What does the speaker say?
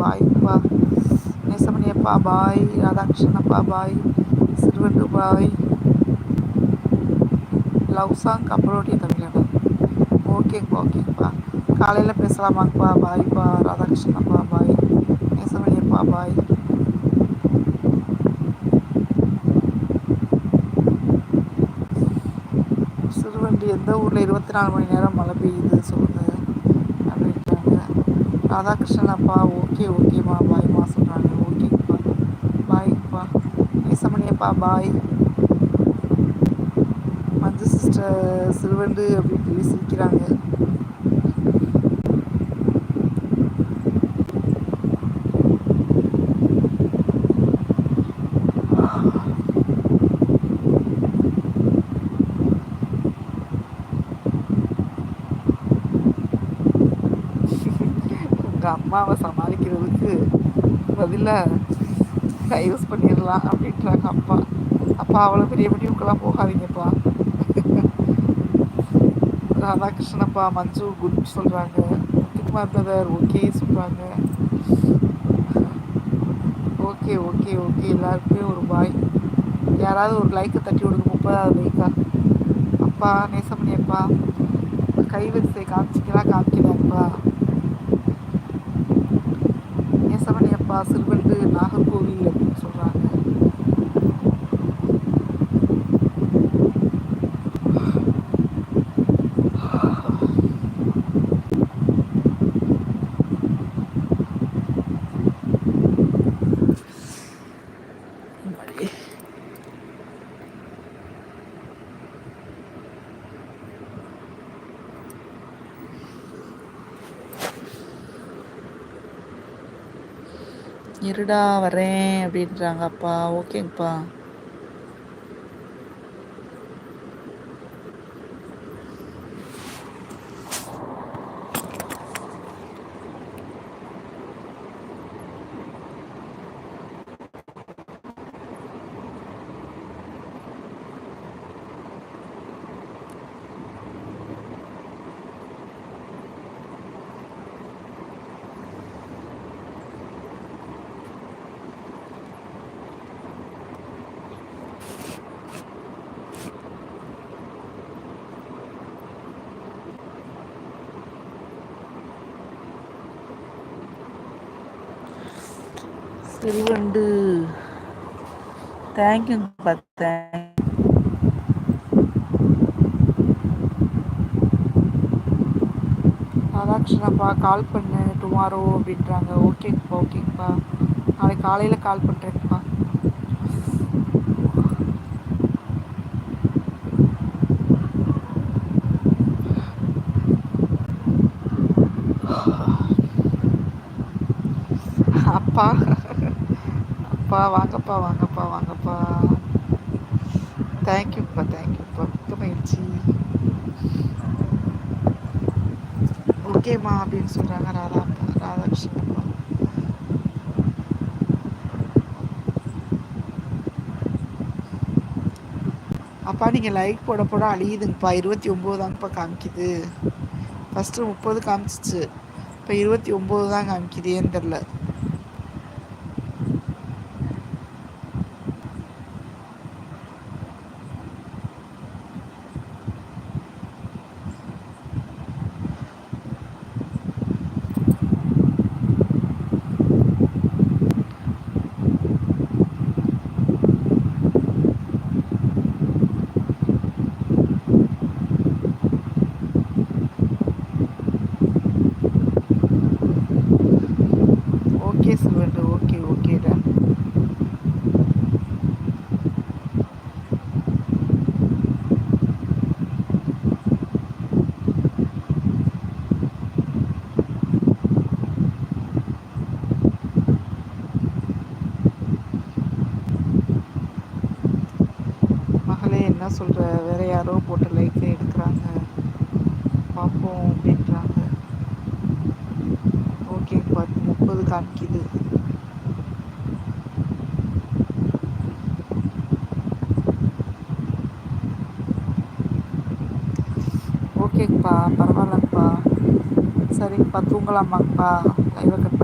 பாய்ப்பா. நேசமணியப்பா பாய். ராதாகிருஷ்ணப்பா பாய். சிறுவண்டு பாய். Love song கப்பலோட்டிய தமிழனா. ஓகேப்பா ஓகேப்பா. காலையில் பேசலாமாங்கப்பா. பாய்ப்பா. ராதாகிருஷ்ணப்பா பாய். நேசமணியப்பா பாய். சிறுவண்டி எந்த ஊரில் 24 மணி நேரம் மழை பெய்யுது சொல்லுங்கள் அப்படின்றாங்க. ராதாகிருஷ்ணன் அப்பா ஓகே ஓகேம்மா பாய்மா சொல்கிறாங்க. ஓகேப்பா பாய்ப்பா. நேசமணியப்பா பாய். மஞ்சு சிஸ்டர் சிறுவண்டு அப்படின்னு சொல்லி சிரிக்கிறாங்க. உங்கள் அம்மாவை சமாளிக்கிறதுக்கு பதிலாக டைவர்ஸ் பண்ணிடலாம் அப்படின்றாங்க அப்பா. அப்பா அவ்வளோ பெரிய முடிவுக்கெல்லாம் போகாதீங்கப்பா. ராதாகிருஷ்ணப்பா மஞ்சு குட் சொல்கிறாங்க. முத்துக்குமார் பிரதர் ஓகே சொல்கிறாங்க. ஓகே ஓகே ஓகே எல்லாருக்குமே ஒரு பாய். யாராவது ஒரு லைக்கை தட்டி விடுங்க. 30வது லைக்கா. அப்பா நேசமணியப்பா கைவரிசை காமிச்சிக்கலாம் காமிக்கலாம்ப்பா. நேசமணியப்பா சிறுவண்டு நாகர்கோவில் அப்படின்னு சொல்கிறாங்க. இருடா வரேன் அப்படின்றாங்க அப்பா. ஓகேங்கப்பா. சிறுவண்டு தேங்க்யூங்க பார்த்தேன். ராதாகிருஷ்ணப்பா கால் பண்ணு டுமாரோ அப்படின்றாங்க. ஓகேங்கப்பா ஓகேங்கப்பா. நாளைக்கு காலையில் கால் பண்ணுறேங்கப்பா. அப்பா அப்பா வாங்கப்பா வாங்கப்பா வாங்கப்பா. தேங்க்யூப்பா தேங்க்யூப்பா. மிக்க மகிழ்ச்சி. ஓகேம்மா அப்படின்னு சொல்கிறாங்க ராதாகிருஷ்ணப்பா. அப்பா நீங்கள் லைக் போட போட அழியுதுங்கப்பா. 29 தாங்கப்பா காமிக்குது. ஃபஸ்ட்டு 30 காமிச்சிச்சு. இப்போ 29 தான் காமிக்குது. ஏன்னு தெரில. ஓகே சில்வண்டு ஓகே ஓகேடா. மகளே என்ன சொல்கிற? வேற யாரோ போட்ட லைக்கை எடுக்கிறாங்க பார்ப்போம் அப்படின்றாங்க. ஓகே 30 காமிக்குது. ஓகேங்கப்பா பரவாயில்லங்கப்பா. சரிங்கப்பா தூங்கலாமாங்கப்பா. லைவை கட்